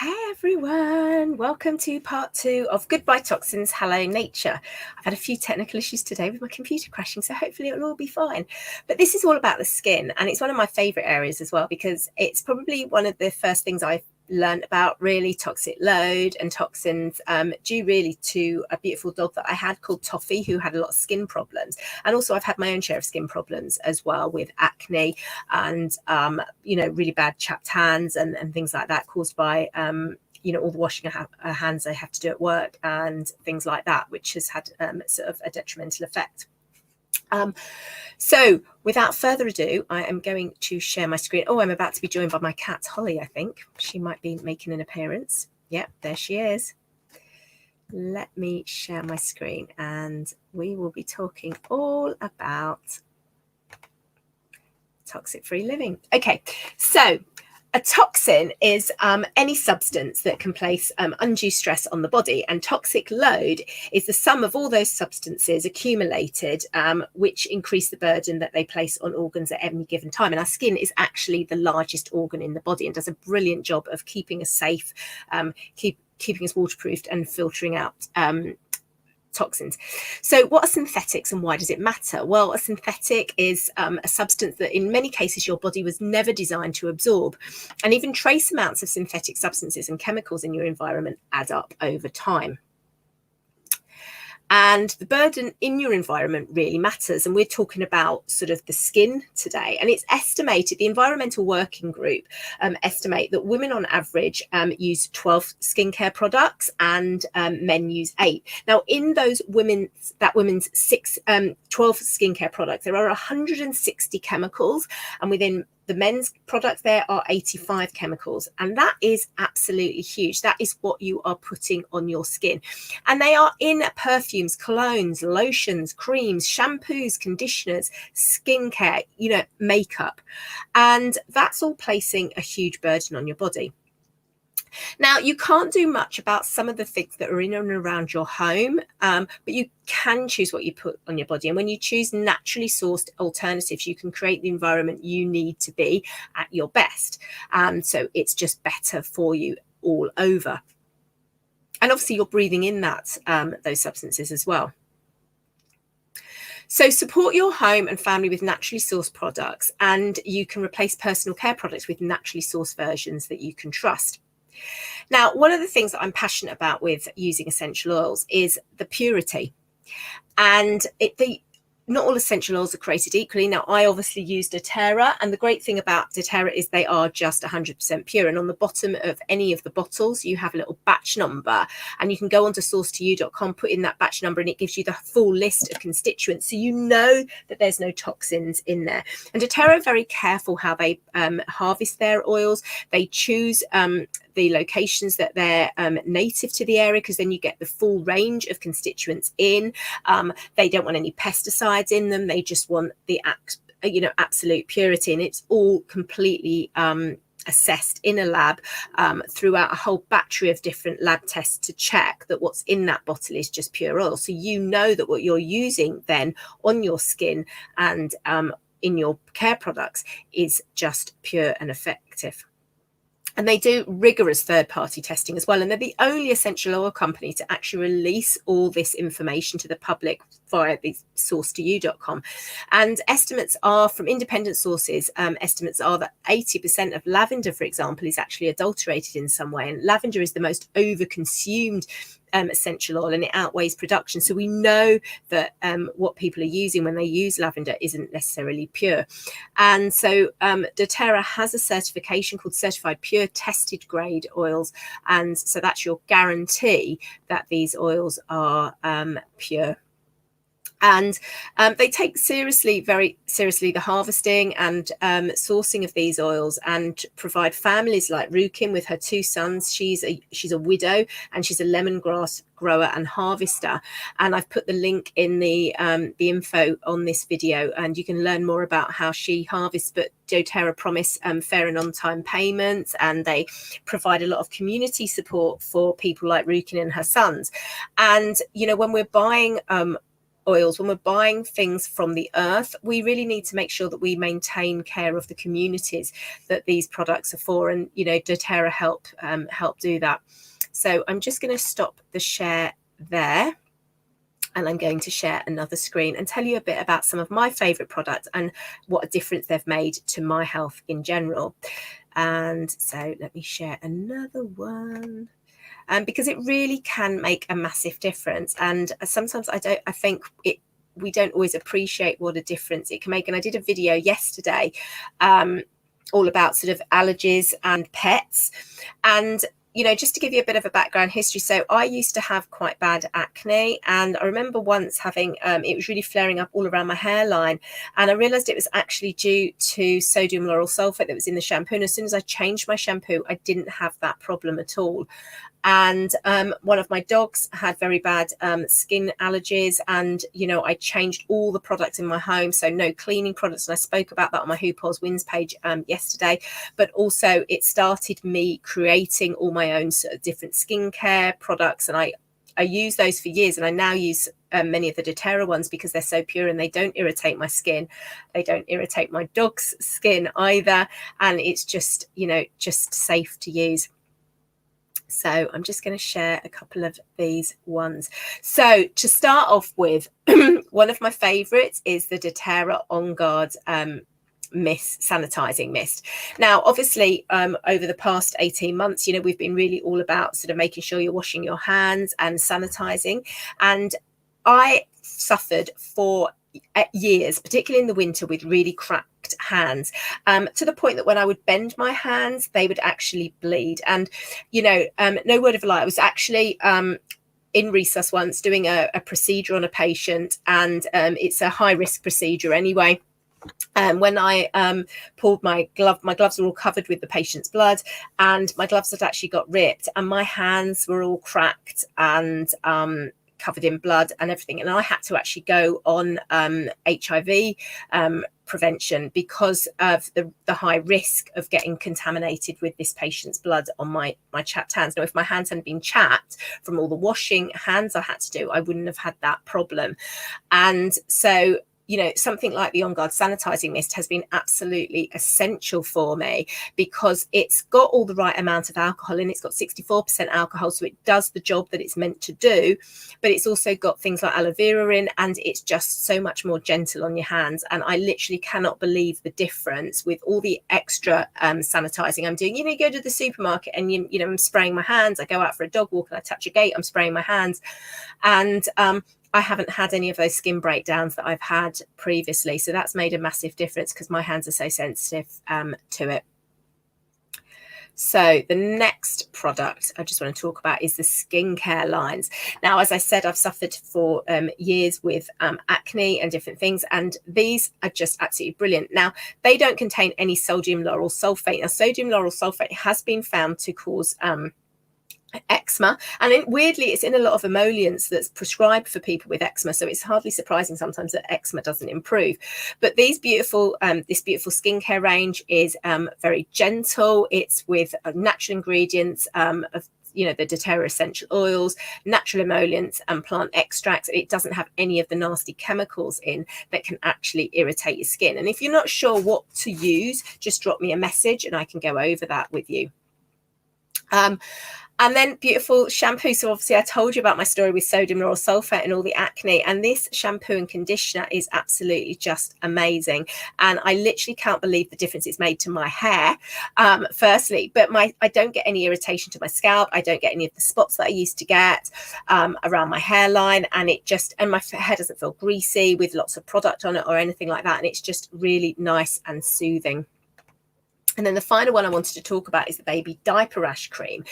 Hey everyone, welcome to part 2 of Goodbye Toxins, Hello Nature. I've had a few technical issues today with my computer crashing, so hopefully it'll all be fine. But this is all about the skin, and it's one of my favourite areas as well, because it's probably one of the first things I've learned about, really. Toxic load and toxins, due really to a beautiful dog that I had called Toffee, who had a lot of skin problems. And also I've had my own share of skin problems as well, with acne and really bad chapped hands and things like that, caused by all the washing of hands I have to do at work and things like that, which has had sort of a detrimental effect. So without further ado, I am going to share my screen. Oh, I'm about to be joined by my cat, Holly, I think. She might be making an appearance. Yep, there she is. Let me share my screen and we will be talking all about toxic-free living. Okay, so a toxin is any substance that can place undue stress on the body, and toxic load is the sum of all those substances accumulated, which increase the burden that they place on organs at any given time. And our skin is actually the largest organ in the body and does a brilliant job of keeping us safe, keeping us waterproofed and filtering out toxins. So what are synthetics and why does it matter? Well, a synthetic is a substance that in many cases your body was never designed to absorb, and even trace amounts of synthetic substances and chemicals in your environment add up over time. And the burden in your environment really matters. And we're talking about sort of the skin today. And it's estimated, the Environmental Working Group estimate that women on average use 12 skincare products and men use 8. Now, in those women's 12 skincare products, there are 160 chemicals, and within the men's products there are 85 chemicals, and that is absolutely huge. That is what you are putting on your skin, and they are in perfumes, colognes, lotions, creams, shampoos, conditioners, skincare, makeup, and that's all placing a huge burden on your body. Now, you can't do much about some of the things that are in and around your home, but you can choose what you put on your body. And when you choose naturally sourced alternatives, you can create the environment you need to be at your best. So it's just better for you all over. And obviously you're breathing in those substances as well. So support your home and family with naturally sourced products, and you can replace personal care products with naturally sourced versions that you can trust. Now, one of the things that I'm passionate about with using essential oils is the purity. And not all essential oils are created equally. Now, I obviously use doTERRA, and the great thing about doTERRA is they are just 100% pure. And on the bottom of any of the bottles, you have a little batch number, and you can go onto source2u.com, put in that batch number, and it gives you the full list of constituents. So you know that there's no toxins in there. And doTERRA are very careful how they harvest their oils. They choose the locations that they're native to the area, because then you get the full range of constituents in. They don't want any pesticides in them. They just want the absolute purity, and it's all completely assessed in a lab throughout a whole battery of different lab tests to check that what's in that bottle is just pure oil. So you know that what you're using then on your skin and in your care products is just pure and effective. And they do rigorous third-party testing as well. And they're the only essential oil company to actually release all this information to the public via the source2u.com. And estimates are from independent sources. Estimates are that 80% of lavender, for example, is actually adulterated in some way. And lavender is the most over-consumed essential oil, and it outweighs production. So we know that what people are using when they use lavender isn't necessarily pure. And so doTERRA has a certification called Certified Pure Tested Grade Oils, and so that's your guarantee that these oils are pure. And they take very seriously the harvesting and sourcing of these oils, and provide families like Rukin with her 2 sons. She's a widow, and she's a lemongrass grower and harvester. And I've put the link in the info on this video, and you can learn more about how she harvests. But doTERRA promise fair and on-time payments, and they provide a lot of community support for people like Rukin and her sons. And when we're buying oils, when we're buying things from the earth, we really need to make sure that we maintain care of the communities that these products are for, and doTERRA help do that. So I'm just going to stop the share there, and I'm going to share another screen and tell you a bit about some of my favorite products and what a difference they've made to my health in general. And so let me share another one. Because it really can make a massive difference. And sometimes I think we don't always appreciate what a difference it can make. And I did a video yesterday all about sort of allergies and pets. And just to give you a bit of a background history. So I used to have quite bad acne, and I remember once having, it was really flaring up all around my hairline, and I realized it was actually due to sodium lauryl sulfate that was in the shampoo. And as soon as I changed my shampoo, I didn't have that problem at all. And one of my dogs had very bad skin allergies, and I changed all the products in my home, so no cleaning products, and I spoke about that on my Who Pulls Wins page yesterday. But also it started me creating all my own sort of different skincare products, and I use those for years, and I now use many of the doTERRA ones because they're so pure and they don't irritate my skin. They don't irritate my dog's skin either, and it's just just safe to use. So I'm just going to share a couple of these ones. So to start off with, one of my favorites is the doTERRA On Guard mist, sanitizing mist. Now, obviously, over the past 18 months, we've been really all about sort of making sure you're washing your hands and sanitizing. And I suffered for years, particularly in the winter, with really cracked hands, to the point that when I would bend my hands, they would actually bleed. And no word of a lie, I was actually in resus once doing a procedure on a patient, and it's a high risk procedure anyway. When I pulled my gloves were all covered with the patient's blood, and my gloves had actually got ripped, and my hands were all cracked and covered in blood and everything. And I had to actually go on HIV prevention because of the high risk of getting contaminated with this patient's blood on my chapped hands. Now, if my hands hadn't been chapped from all the washing hands I had to do, I wouldn't have had that problem. And so something like the On Guard sanitizing mist has been absolutely essential for me, because it's got all the right amount of alcohol in it. It's got 64% alcohol, so it does the job that it's meant to do. But it's also got things like aloe vera in, and it's just so much more gentle on your hands. And I literally cannot believe the difference with all the extra sanitizing I'm doing. You go to the supermarket and I'm spraying my hands. I go out for a dog walk and I touch a gate, I'm spraying my hands. And I haven't had any of those skin breakdowns that I've had previously. So that's made a massive difference because my hands are so sensitive to it. So the next product I just want to talk about is the skincare lines. Now, as I said, I've suffered for years with acne and different things, and these are just absolutely brilliant. Now, they don't contain any sodium lauryl sulfate. Now, sodium lauryl sulfate has been found to cause eczema, and weirdly it's in a lot of emollients that's prescribed for people with eczema, so it's hardly surprising sometimes that eczema doesn't improve. But this beautiful skincare range is very gentle. It's with natural ingredients of the doTERRA essential oils, natural emollients and plant extracts. It doesn't have any of the nasty chemicals in that can actually irritate your skin. And if you're not sure what to use, just drop me a message and I can go over that with you. And then beautiful shampoo. So obviously I told you about my story with sodium lauryl sulfate and all the acne, and this shampoo and conditioner is absolutely just amazing. And I literally can't believe the difference it's made to my hair, firstly, but I don't get any irritation to my scalp. I don't get any of the spots that I used to get around my hairline, and my hair doesn't feel greasy with lots of product on it or anything like that. And it's just really nice and soothing. And then the final one I wanted to talk about is the baby diaper rash cream,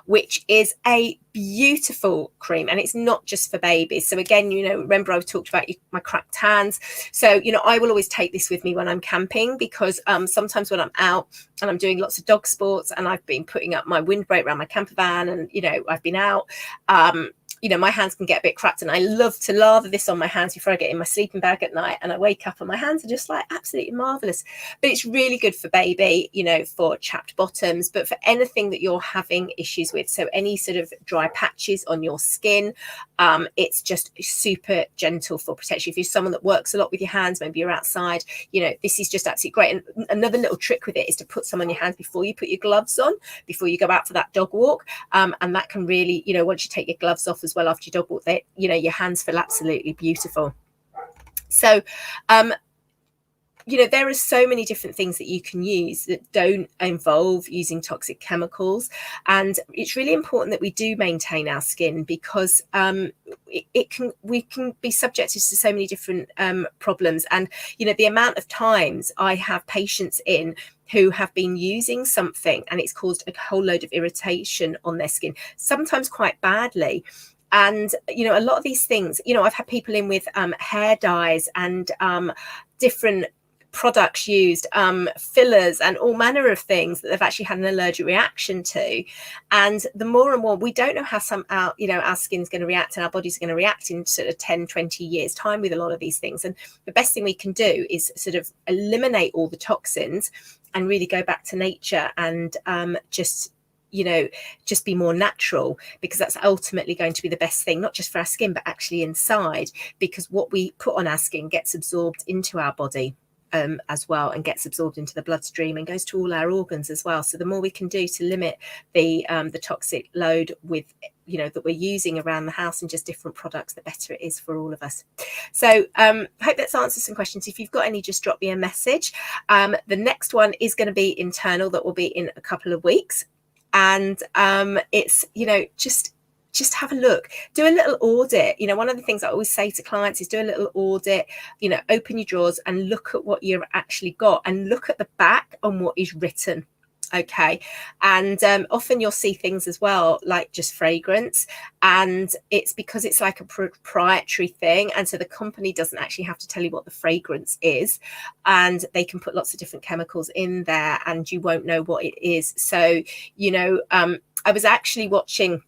which is a beautiful cream, and it's not just for babies. So again, remember I talked about my cracked hands. So, I will always take this with me when I'm camping, because sometimes when I'm out and I'm doing lots of dog sports and I've been putting up my windbreak around my camper van, and, I've been out, you know, my hands can get a bit cracked, and I love to lather this on my hands before I get in my sleeping bag at night, and I wake up and my hands are just like absolutely marvelous. But it's really good for baby, you know, for chapped bottoms, but for anything that you're having issues with. So any sort of dry patches on your skin, it's just super gentle for protection. If you're someone that works a lot with your hands, maybe you're outside, you know, this is just absolutely great. And another little trick with it is to put some on your hands before you put your gloves on, before you go out for that dog walk. And that can really, you know, once you take your gloves off as well after your dog walk, they, you know, your hands feel absolutely beautiful. So, you know, there are so many different things that you can use that don't involve using toxic chemicals. And it's really important that we do maintain our skin, because we can be subjected to so many different problems. And, you know, the amount of times I have patients in who have been using something and it's caused a whole load of irritation on their skin, sometimes quite badly. And, you know, a lot of these things, you know, I've had people in with hair dyes and different products used, fillers and all manner of things that they've actually had an allergic reaction to. And the more and more, we don't know how our skin's going to react and our body's going to react in sort of 10, 20 years time with a lot of these things. And the best thing we can do is sort of eliminate all the toxins and really go back to nature and just be more natural, because that's ultimately going to be the best thing, not just for our skin, but actually inside, because what we put on our skin gets absorbed into our body as well, and gets absorbed into the bloodstream and goes to all our organs as well. So the more we can do to limit the toxic load with, you know, that we're using around the house and just different products, the better it is for all of us. So I hope that's answered some questions. If you've got any, just drop me a message. The next one is going to be internal, that will be in a couple of weeks. And it's, you know, just have a look, do a little audit. You know, one of the things I always say to clients is do a little audit, you know, open your drawers and look at what you've actually got, and look at the back on what is written. Okay. And often you'll see things as well, like just fragrance, and it's because it's like a proprietary thing. And so the company doesn't actually have to tell you what the fragrance is, and they can put lots of different chemicals in there and you won't know what it is. So, you know, I was actually watching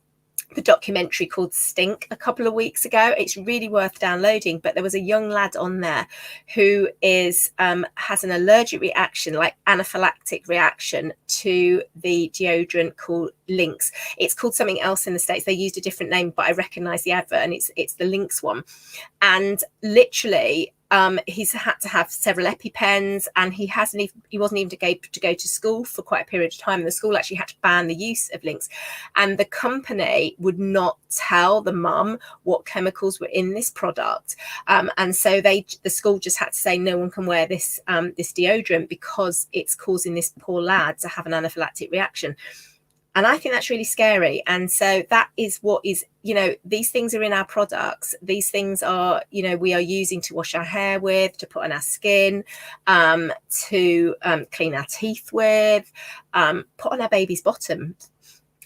the documentary called Stink a couple of weeks ago. It's really worth downloading, but there was a young lad on there who is has an allergic reaction, like anaphylactic reaction, to the deodorant called Lynx. It's called something else in the States. They used a different name, but I recognize the advert, and it's the Lynx one. And literally he's had to have several EpiPens, and he wasn't even to go to school for quite a period of time. The school actually had to ban the use of Lynx, and the company would not tell the mum what chemicals were in this product, and so the school just had to say no one can wear this deodorant because it's causing this poor lad to have an anaphylactic reaction. And I think that's really scary. And so that is what is, you know, these things are in our products. These things are, you know, we are using to wash our hair with, to put on our skin, to clean our teeth with, put on our baby's bottom.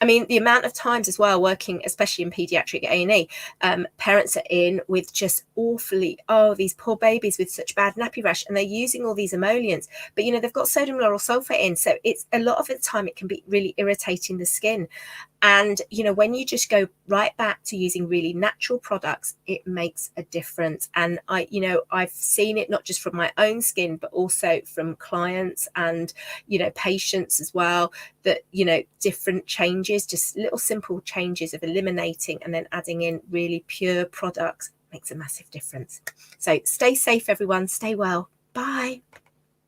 I mean, the amount of times as well, working, especially in paediatric A&E, parents are in with just these poor babies with such bad nappy rash, and they're using all these emollients, but, you know, they've got sodium lauryl sulfate in. So it's a lot of the time it can be really irritating the skin. And, you know, when you just go right back to using really natural products, it makes a difference. And I've seen it not just from my own skin, but also from clients and, you know, patients as well, that, you know, different changes, just little simple changes of eliminating and then adding in really pure products makes a massive difference. So stay safe, everyone. Stay well. Bye.